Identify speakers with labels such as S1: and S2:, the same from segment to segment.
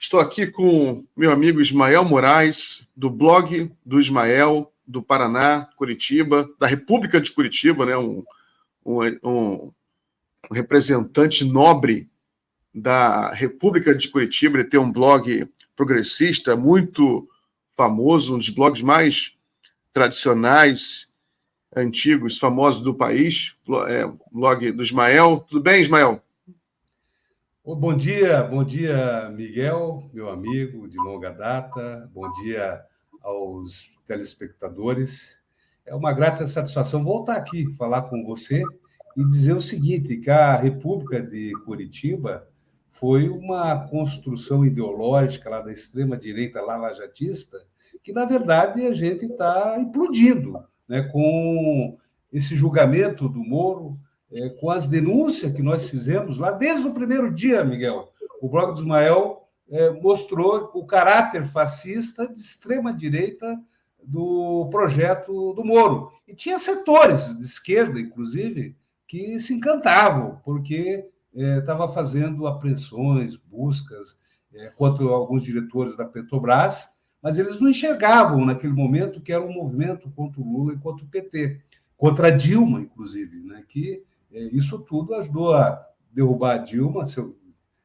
S1: Estou aqui com meu amigo Ismael Moraes, do blog do Ismael, do Paraná, Curitiba, da República de Curitiba, né? Um representante nobre da República de Curitiba. Ele tem um blog progressista muito famoso, um dos blogs mais tradicionais, antigos, famosos do país, blog do Ismael. Tudo bem, Ismael?
S2: Bom dia, Miguel, meu amigo de longa data. Bom dia aos telespectadores. É uma grata satisfação voltar aqui, falar com você e dizer o seguinte, que a República de Curitiba foi uma construção ideológica lá da extrema-direita lavajatista que, na verdade, a gente está implodindo, né, com esse julgamento do Moro, com as denúncias que nós fizemos lá desde o primeiro dia, Miguel. O blog do Ismael mostrou o caráter fascista de extrema-direita do projeto do Moro. E tinha setores de esquerda, inclusive, que se encantavam, porque estava fazendo apreensões, buscas contra alguns diretores da Petrobras, mas eles não enxergavam naquele momento que era um movimento contra o Lula e contra o PT, contra a Dilma, inclusive, né, que isso tudo ajudou a derrubar a Dilma,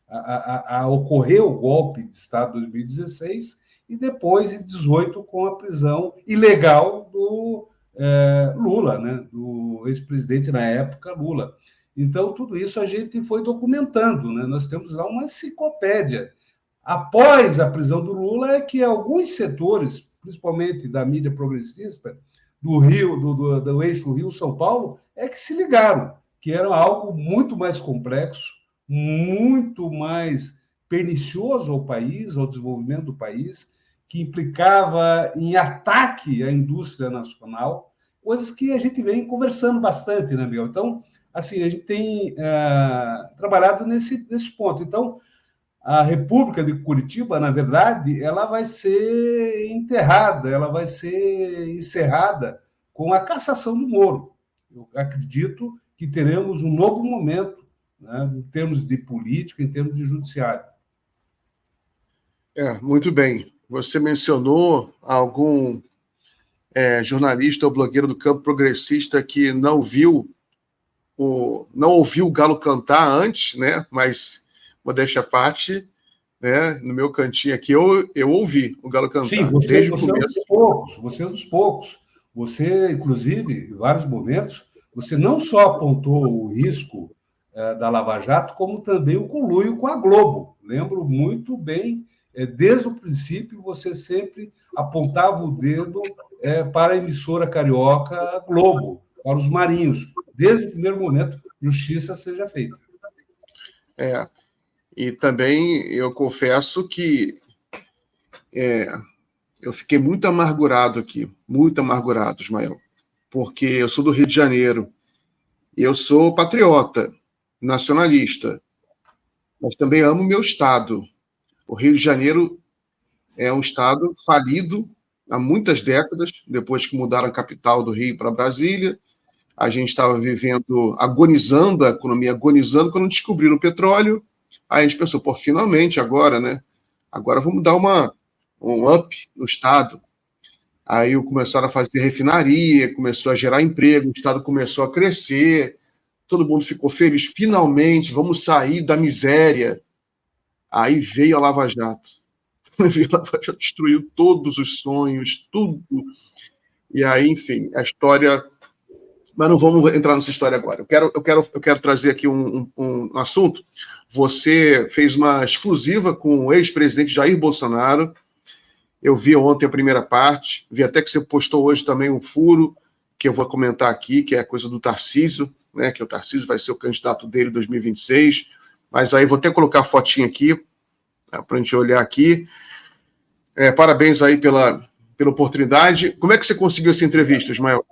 S2: a ocorrer o golpe de Estado de 2016 e depois, em 2018, com a prisão ilegal do Lula, né, do ex-presidente na época, Lula. Então, tudo isso a gente foi documentando, né? Nós temos lá uma enciclopédia. Após a prisão do Lula, é que alguns setores, principalmente da mídia progressista, do Rio, do eixo Rio-São Paulo, é que se ligaram que era algo muito mais complexo, muito mais pernicioso ao país, ao desenvolvimento do país, que implicava em ataque à indústria nacional, coisas que a gente vem conversando bastante, né, Miguel? Então, assim, a gente tem trabalhado nesse ponto. Então, a República de Curitiba, na verdade, ela vai ser enterrada, ela vai ser encerrada com a cassação do Moro. Eu acredito que teremos um novo momento, né, em termos de política, em termos de judiciário.
S1: Muito bem. Você mencionou algum jornalista ou blogueiro do campo progressista que não ouviu o galo cantar antes, né? Mas, modéstia à parte, né? No meu cantinho aqui, eu ouvi o galo cantar.
S2: Sim, você é um dos poucos. Você é um dos poucos. Você, inclusive, em vários momentos, você não só apontou o risco da Lava Jato, como também o conluio com a Globo. Lembro muito bem, desde o princípio, você sempre apontava o dedo para a emissora carioca Globo, para os marinhos. Desde o primeiro momento, justiça seja feita.
S1: E também eu confesso que eu fiquei muito amargurado aqui, muito amargurado, Ismael, porque eu sou do Rio de Janeiro, eu sou patriota, nacionalista, mas também amo meu estado. O Rio de Janeiro é um estado falido há muitas décadas, depois que mudaram a capital do Rio para Brasília. A gente estava vivendo, agonizando, a economia agonizando, quando descobriram o petróleo. Aí a gente pensou, finalmente agora, né? Agora vamos dar um up no estado. Aí começaram a fazer refinaria, começou a gerar emprego, o estado começou a crescer, todo mundo ficou feliz, finalmente, vamos sair da miséria. Aí veio a Lava Jato. Veio a Lava Jato, destruiu todos os sonhos, tudo. E aí, enfim, a história... Mas não vamos entrar nessa história agora. Eu quero trazer aqui um assunto. Você fez uma exclusiva com o ex-presidente Jair Bolsonaro. Eu vi ontem a primeira parte, vi até que você postou hoje também um furo, que eu vou comentar aqui, que é a coisa do Tarcísio, né, que o Tarcísio vai ser o candidato dele em 2026. Mas aí vou até colocar a fotinha aqui, para a gente olhar aqui. Parabéns aí pela oportunidade. Como é que você conseguiu essa entrevista, Ismael?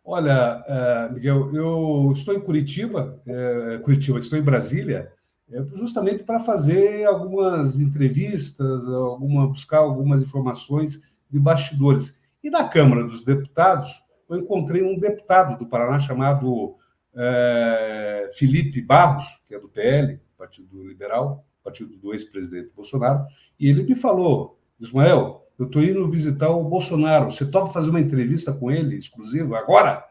S2: Olha, Miguel, eu estou em Curitiba, estou em Brasília, justamente para fazer algumas entrevistas, buscar algumas informações de bastidores. E na Câmara dos Deputados, eu encontrei um deputado do Paraná chamado Felipe Barros, que é do PL, Partido Liberal, partido do ex-presidente Bolsonaro, e ele me falou: Ismael, eu estou indo visitar o Bolsonaro, você topa fazer uma entrevista com ele, exclusiva, agora?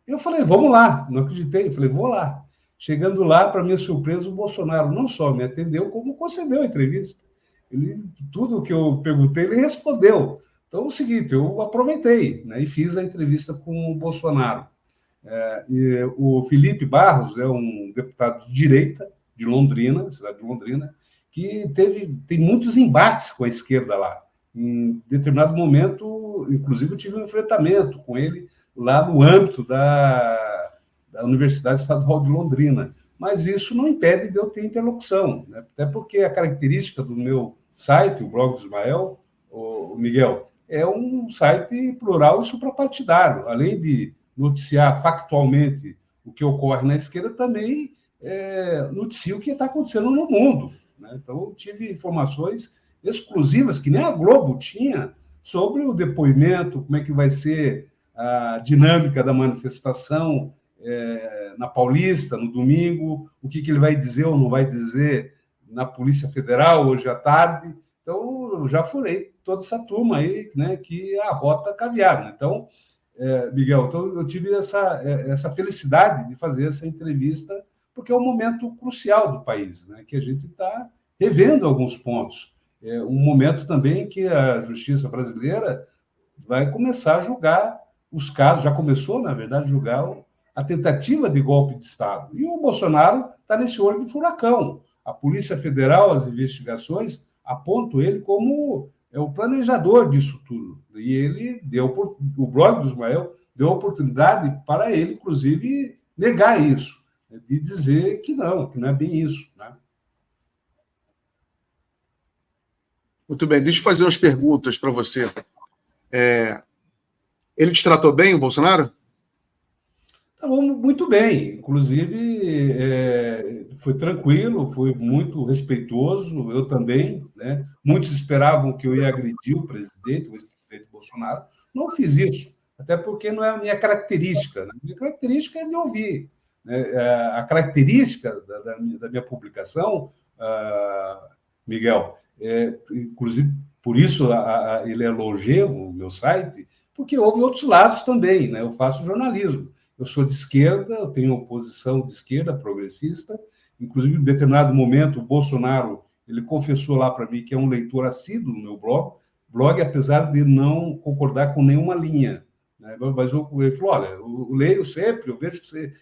S2: Eu falei, vamos lá, não acreditei, falei, vou lá. Chegando lá, para minha surpresa, o Bolsonaro não só me atendeu, como concedeu a entrevista. Ele, tudo que eu perguntei, ele respondeu. Então, é o seguinte, eu aproveitei, né, e fiz a entrevista com o Bolsonaro. E o Felipe Barros é um deputado de direita, de Londrina, cidade de Londrina, que tem muitos embates com a esquerda lá. Em determinado momento, inclusive, eu tive um enfrentamento com ele lá no âmbito da Universidade Estadual de Londrina. Mas isso não impede de eu ter interlocução, né? Até porque a característica do meu site, o blog do Ismael, o Miguel, é um site plural e suprapartidário. Além de noticiar factualmente o que ocorre na esquerda, também noticia o que está acontecendo no mundo, né? Então, eu tive informações exclusivas que nem a Globo tinha sobre o depoimento, como é que vai ser a dinâmica da manifestação na Paulista, no domingo, o que ele vai dizer ou não vai dizer na Polícia Federal hoje à tarde. Então, eu já furei toda essa turma aí, né, que arrota caviar, né? Então, Miguel, então eu tive essa felicidade de fazer essa entrevista, porque é um momento crucial do país, né, que a gente está revendo alguns pontos. É um momento também que a justiça brasileira vai começar a julgar os casos, já começou, na verdade, a julgar a tentativa de golpe de Estado. E o Bolsonaro está nesse olho de furacão. A Polícia Federal, as investigações, apontam ele como o planejador disso tudo. E ele o blog do Ismael deu oportunidade para ele, inclusive, negar isso, de dizer que não é bem isso, né?
S1: Muito bem, deixa eu fazer umas perguntas para você. Ele te tratou bem, o Bolsonaro?
S2: Tá bom, muito bem. Inclusive, foi tranquilo, foi muito respeitoso, eu também, né? Muitos esperavam que eu ia agredir o ex-presidente Bolsonaro. Não fiz isso, até porque não é a minha característica, né? A minha característica é de ouvir, né? A característica da minha publicação, Miguel, inclusive, por isso ele é longevo, o meu site, porque houve outros lados também, né? Eu faço jornalismo. Eu sou de esquerda, eu tenho oposição de esquerda, progressista. Inclusive, em determinado momento, o Bolsonaro ele confessou lá para mim que é um leitor assíduo no meu blog, apesar de não concordar com nenhuma linha, né? Mas ele falou, olha, eu leio sempre, eu vejo que você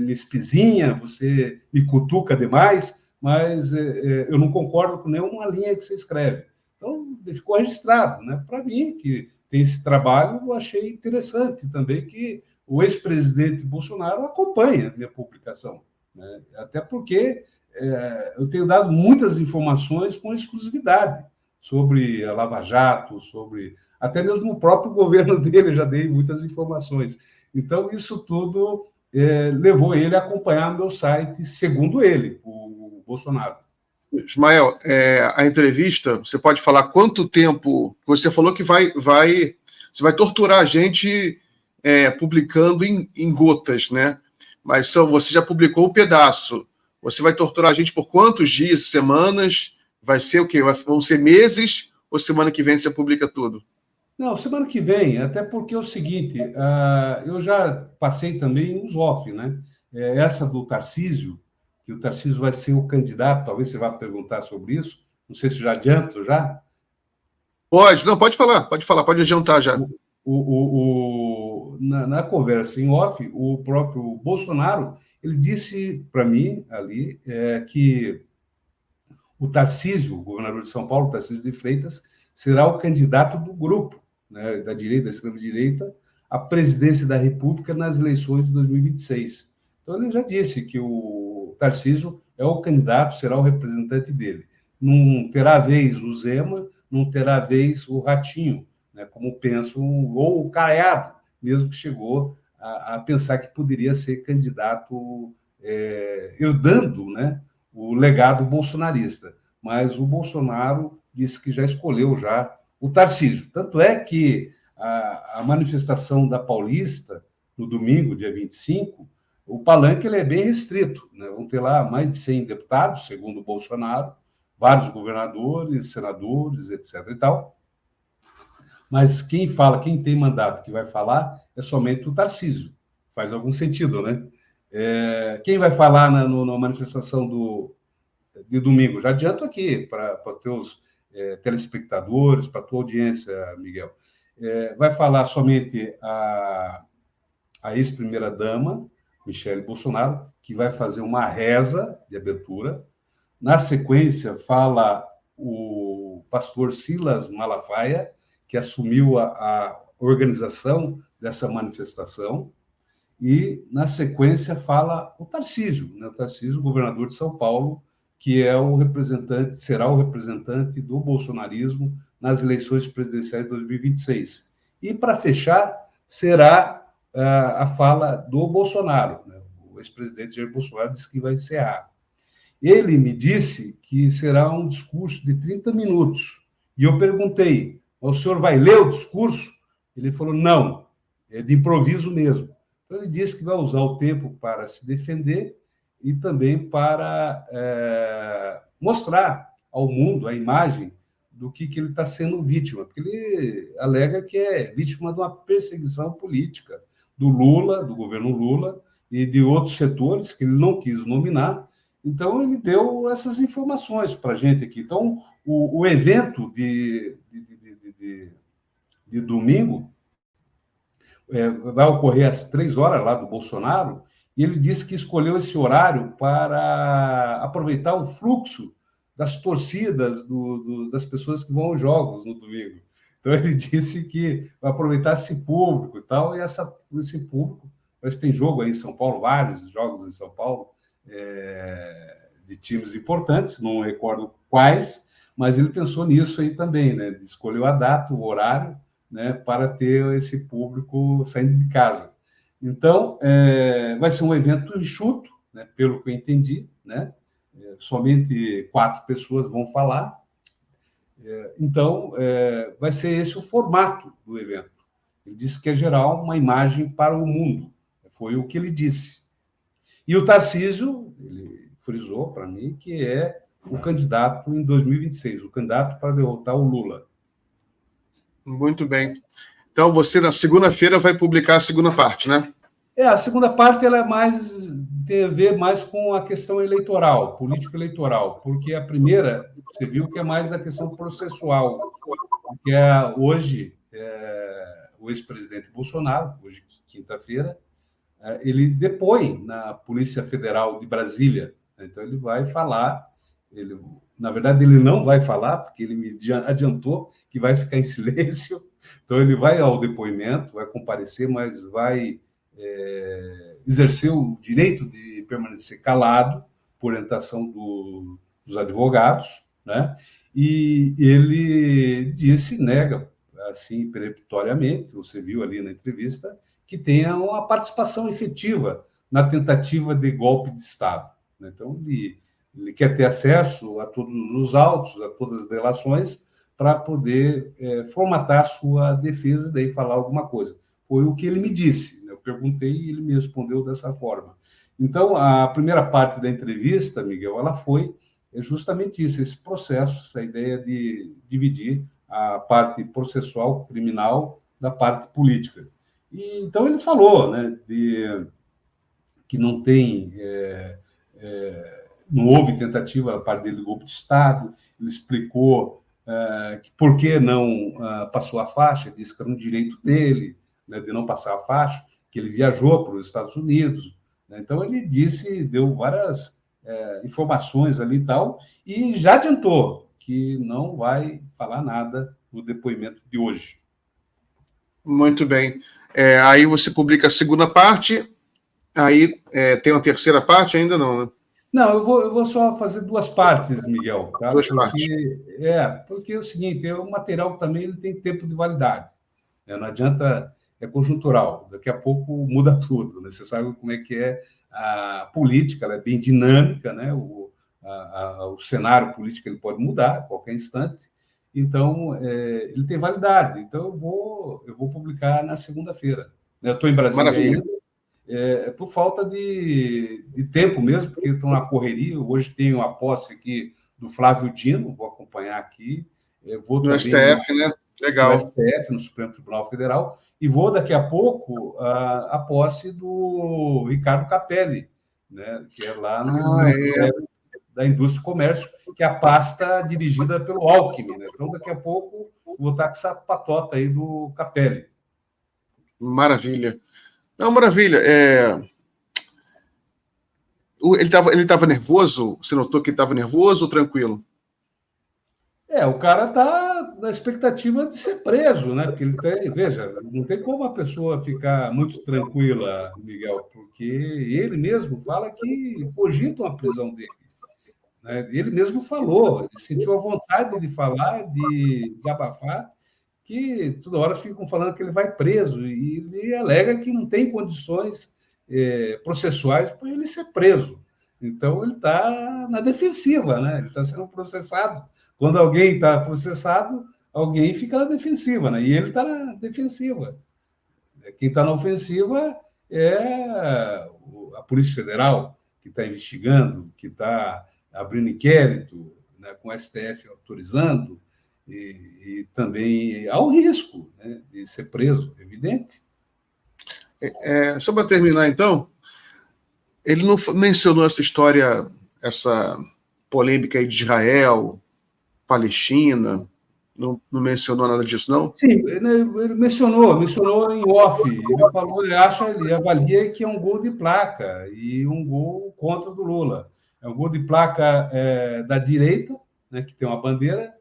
S2: me espizinha, você me cutuca demais, mas eu não concordo com nenhuma linha que você escreve. Então, ficou registrado, né? Para mim, que tem esse trabalho, eu achei interessante também que o ex-presidente Bolsonaro acompanha a minha publicação, né? Até porque eu tenho dado muitas informações com exclusividade sobre a Lava Jato, sobre até mesmo o próprio governo dele, eu já dei muitas informações. Então, isso tudo levou ele a acompanhar meu site, segundo ele, o Bolsonaro.
S1: Ismael, a entrevista, você pode falar quanto tempo... Você falou que você vai torturar a gente publicando em gotas, né? Mas você já publicou um pedaço. Você vai torturar a gente por quantos dias, semanas? Vai ser o quê? Vão ser meses ou semana que vem você publica tudo?
S2: Não, semana que vem, até porque é o seguinte, eu já passei também uns off, né? Essa do Tarcísio, que o Tarcísio vai ser o candidato, talvez você vá perguntar sobre isso, não sei se já adianto já.
S1: Pode falar, pode adiantar já.
S2: Na conversa em off, o próprio Bolsonaro, ele disse para mim ali que o Tarcísio, o governador de São Paulo, Tarcísio de Freitas, será o candidato do grupo, né, da direita, da extrema-direita, à presidência da República nas eleições de 2026. Então, ele já disse que o Tarcísio é o candidato, será o representante dele. Não terá vez o Zema, não terá vez o Ratinho, né, como pensam, ou o Caiado, mesmo que chegou a pensar que poderia ser candidato herdando, né, o legado bolsonarista. Mas o Bolsonaro disse que já escolheu já o Tarcísio. Tanto é que a manifestação da Paulista, no domingo, dia 25, o palanque ele é bem restrito, né? Vão ter lá mais de 100 deputados, segundo o Bolsonaro, vários governadores, senadores, etc. e tal. Mas quem fala, quem tem mandato que vai falar, é somente o Tarcísio. Faz algum sentido, né? Quem vai falar na manifestação de domingo? Já adianto aqui para os teus telespectadores, para a tua audiência, Miguel. Vai falar somente a ex-primeira-dama, Michele Bolsonaro, que vai fazer uma reza de abertura. Na sequência, fala o pastor Silas Malafaia, que assumiu a organização dessa manifestação. E, na sequência, fala o Tarcísio, né? O Tarcísio, governador de São Paulo, que é será o representante do bolsonarismo nas eleições presidenciais de 2026. E, para fechar, será a fala do Bolsonaro, né? O ex-presidente Jair Bolsonaro disse que vai encerrar. Ele me disse que será um discurso de 30 minutos. E eu perguntei, o senhor vai ler o discurso? Ele falou, não, é de improviso mesmo. Então, ele disse que vai usar o tempo para se defender e também para mostrar ao mundo a imagem do que ele está sendo vítima, porque ele alega que é vítima de uma perseguição política do Lula, do governo Lula, e de outros setores que ele não quis nominar. Então, ele deu essas informações para a gente aqui. Então, o evento de domingo vai ocorrer às 3 horas lá do Bolsonaro, e ele disse que escolheu esse horário para aproveitar o fluxo das torcidas, das pessoas que vão aos jogos no domingo. Então, ele disse que vai aproveitar esse público e tal, e esse público, mas tem jogo aí em São Paulo, vários jogos em São Paulo, de times importantes, não recordo quais, mas ele pensou nisso aí também, né? Escolheu a data, o horário, né, para ter esse público saindo de casa. Então, vai ser um evento enxuto, né, pelo que eu entendi, né? Somente 4 pessoas vão falar. Então, vai ser esse o formato do evento. Ele disse que é gerar uma imagem para o mundo. Foi o que ele disse. E o Tarcísio, ele frisou para mim que é o candidato em 2026, o candidato para derrotar o Lula.
S1: Muito bem. Então, você, na segunda-feira, vai publicar a segunda parte, né?
S2: A segunda parte ela tem a ver mais com a questão eleitoral, político-eleitoral, porque a primeira, você viu que é mais da questão processual, porque hoje, o ex-presidente Bolsonaro, hoje, quinta-feira, ele depõe na Polícia Federal de Brasília. Então, ele vai falar, na verdade, ele não vai falar, porque ele me adiantou que vai ficar em silêncio. Então, ele vai ao depoimento, vai comparecer, mas vai exercer o direito de permanecer calado, por orientação dos advogados, né? E ele nega, assim, peremptoriamente, você viu ali na entrevista, que tenha uma participação efetiva na tentativa de golpe de Estado. Então, ele quer ter acesso a todos os autos, a todas as delações, para poder formatar a sua defesa e daí falar alguma coisa. Foi o que ele me disse. Eu perguntei e ele me respondeu dessa forma. Então, a primeira parte da entrevista, Miguel, ela foi justamente isso, esse processo, essa ideia de dividir a parte processual, criminal, da parte política. E, então, ele falou, né, que não tem... não houve tentativa da parte dele de golpe de Estado, ele explicou que por que não passou a faixa, disse que era um direito dele, né, de não passar a faixa, que ele viajou para os Estados Unidos. Né? Então, ele deu várias informações ali e tal, e já adiantou que não vai falar nada no depoimento de hoje.
S1: Muito bem. Aí você publica a segunda parte, aí tem uma terceira parte ainda não, né?
S2: Não, eu vou só fazer 2 partes, Miguel. Tá?
S1: 2 partes.
S2: Porque é o seguinte, o material também ele tem tempo de validade. Né? Não adianta, é conjuntural. Daqui a pouco muda tudo. Né? Você sabe como é que é a política, ela é bem dinâmica, né? O cenário político ele pode mudar a qualquer instante. Então, ele tem validade. Então, eu vou publicar na segunda-feira. Eu estou em Brasília ainda. Por falta de tempo mesmo, porque estão na correria. Hoje tenho a posse aqui do Flávio Dino, vou acompanhar aqui, vou
S1: no
S2: também
S1: STF, né? Legal.
S2: No STF, no Supremo Tribunal Federal, e vou daqui a pouco a posse do Ricardo Capelli, né, que é lá no Ministério da Indústria e Comércio, que é a pasta dirigida pelo Alckmin. Né? Então, daqui a pouco, vou estar com essa patota aí do Capelli.
S1: Maravilha. Não, maravilha. Ele estava nervoso? Você notou que ele estava nervoso ou tranquilo?
S2: O cara está na expectativa de ser preso, né? Porque ele tem, veja, não tem como a pessoa ficar muito tranquila, Miguel, porque ele mesmo fala que cogita uma prisão dele. Né? Ele mesmo falou, ele sentiu a vontade de falar, de desabafar, que toda hora ficam falando que ele vai preso, e ele alega que não tem condições processuais para ele ser preso. Então, ele está na defensiva, né? Ele está sendo processado. Quando alguém está processado, alguém fica na defensiva, né? E ele está na defensiva. Quem está na ofensiva é a Polícia Federal, que está investigando, que está abrindo inquérito, né, com o STF autorizando, e também há o risco, né, de ser preso, evidente.
S1: Só para terminar, então, ele não mencionou essa história, essa polêmica aí de Israel, Palestina, não mencionou nada disso, não?
S2: Sim, ele mencionou em off. Ele falou, ele avalia que é um gol de placa e um gol contra do Lula. É um gol de placa da direita, né, que tem uma bandeira,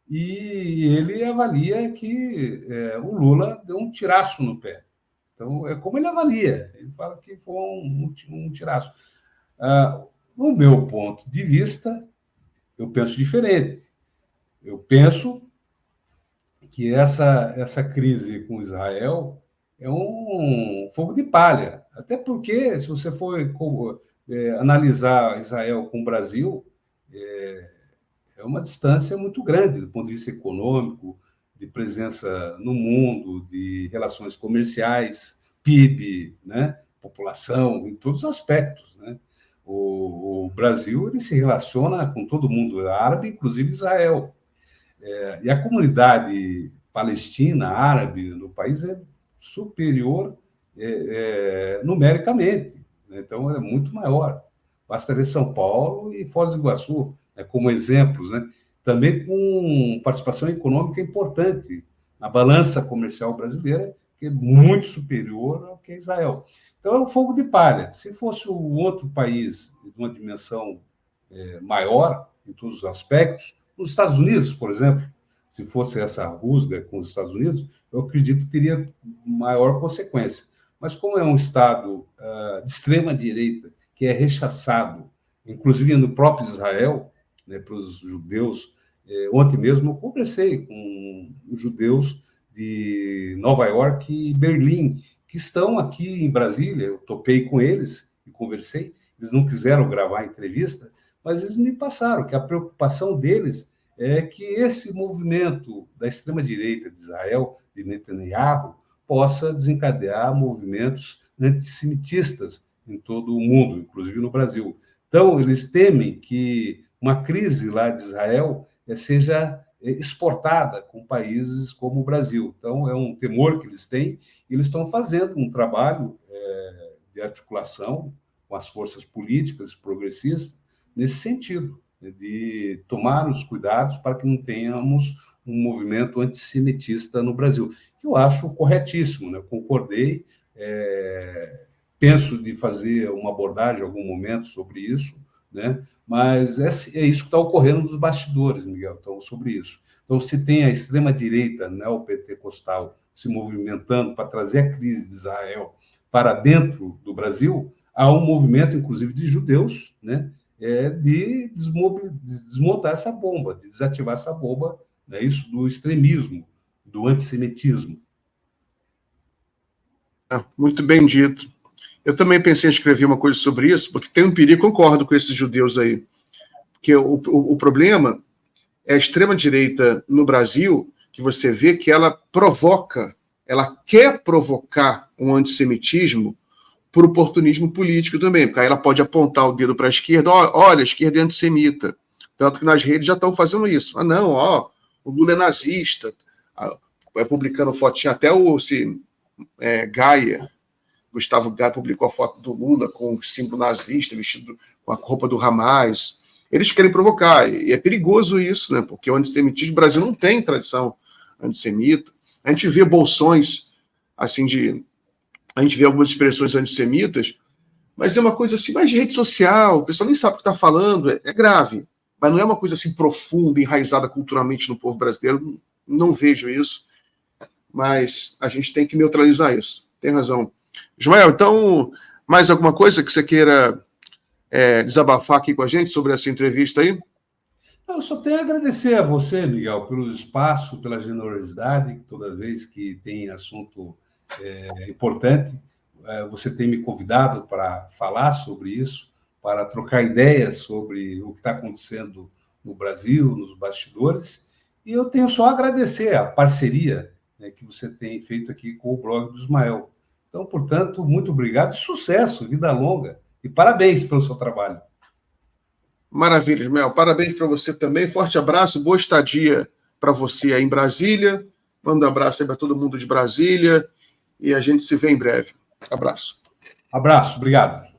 S2: e ele avalia que o Lula deu um tiraço no pé. Então, é como ele avalia. Ele fala que foi um tiraço. No meu ponto de vista, eu penso diferente. Eu penso que essa crise com Israel é um fogo de palha. Até porque, se você for analisar Israel com o Brasil, é uma distância muito grande do ponto de vista econômico, de presença no mundo, de relações comerciais, PIB, né? População, em todos os aspectos. Né? O Brasil ele se relaciona com todo mundo árabe, inclusive Israel. E a comunidade palestina, árabe, no país é superior numericamente. Né? Então, é muito maior. Basta ver São Paulo e Foz do Iguaçu, né, como exemplos, né? Também com participação econômica importante na balança comercial brasileira, que é muito superior ao que é Israel. Então, é um fogo de palha. Se fosse um outro país de uma dimensão maior, em todos os aspectos, nos Estados Unidos, por exemplo, se fosse essa rusga com os Estados Unidos, eu acredito que teria maior consequência. Mas como é um Estado de extrema-direita, que é rechaçado, inclusive no próprio Israel, né, para os judeus, ontem mesmo eu conversei com judeus de Nova York e Berlim, que estão aqui em Brasília, eu topei com eles e conversei, eles não quiseram gravar a entrevista, mas eles me passaram que a preocupação deles é que esse movimento da extrema-direita de Israel, de Netanyahu, possa desencadear movimentos antissemitistas em todo o mundo, inclusive no Brasil. Então, eles temem que uma crise lá de Israel seja exportada com países como o Brasil. Então, é um temor que eles têm, e eles estão fazendo um trabalho de articulação com as forças políticas progressistas nesse sentido, de tomar os cuidados para que não tenhamos um movimento antissemitista no Brasil, que eu acho corretíssimo, né? Concordei, penso de fazer uma abordagem em algum momento sobre isso, né? Mas é isso que está ocorrendo nos bastidores, Miguel, então, sobre isso. Então, se tem a extrema-direita neopentecostal se movimentando para trazer a crise de Israel para dentro do Brasil, há um movimento, inclusive, de judeus, né? De desmontar essa bomba, de desativar essa bomba, né? Isso do extremismo, do antissemitismo.
S1: Muito bem dito. Eu também pensei em escrever uma coisa sobre isso, porque tem um perigo, concordo com esses judeus aí, porque o problema é a extrema-direita no Brasil, que você vê que ela quer provocar um antissemitismo por oportunismo político também, porque aí ela pode apontar o dedo para a esquerda, olha, a esquerda é antissemita, Tanto que nas redes já estão fazendo isso. Ah, não, ó, o Lula é nazista. Publicando fotinha, até o Gaia, Gustavo Gaia, publicou a foto do Lula com o símbolo nazista, vestido com a roupa do Hamas. Eles querem provocar, e é perigoso isso, né? Porque o antissemitismo, o Brasil não tem tradição antissemita. A gente vê bolsões, assim, a gente vê algumas expressões antissemitas, mas é uma coisa assim, mais de rede social, o pessoal nem sabe o que está falando, é grave, mas não é uma coisa assim profunda, enraizada culturalmente no povo brasileiro, não vejo isso, mas a gente tem que neutralizar isso, tem razão. Ismael, então, mais alguma coisa que você queira desabafar aqui com a gente sobre essa entrevista aí?
S2: Eu só tenho a agradecer a você, Miguel, pelo espaço, pela generosidade, toda vez que tem assunto importante, você tem me convidado para falar sobre isso, para trocar ideias sobre o que está acontecendo no Brasil, nos bastidores, e eu tenho só a agradecer a parceria, né, que você tem feito aqui com o blog do Ismael. Então, portanto, muito obrigado, sucesso, vida longa, e parabéns pelo seu trabalho.
S1: Maravilha, Ismael. Parabéns para você também. Forte abraço, boa estadia para você aí em Brasília. Manda um abraço aí para todo mundo de Brasília e a gente se vê em breve. Abraço.
S2: Abraço, obrigado.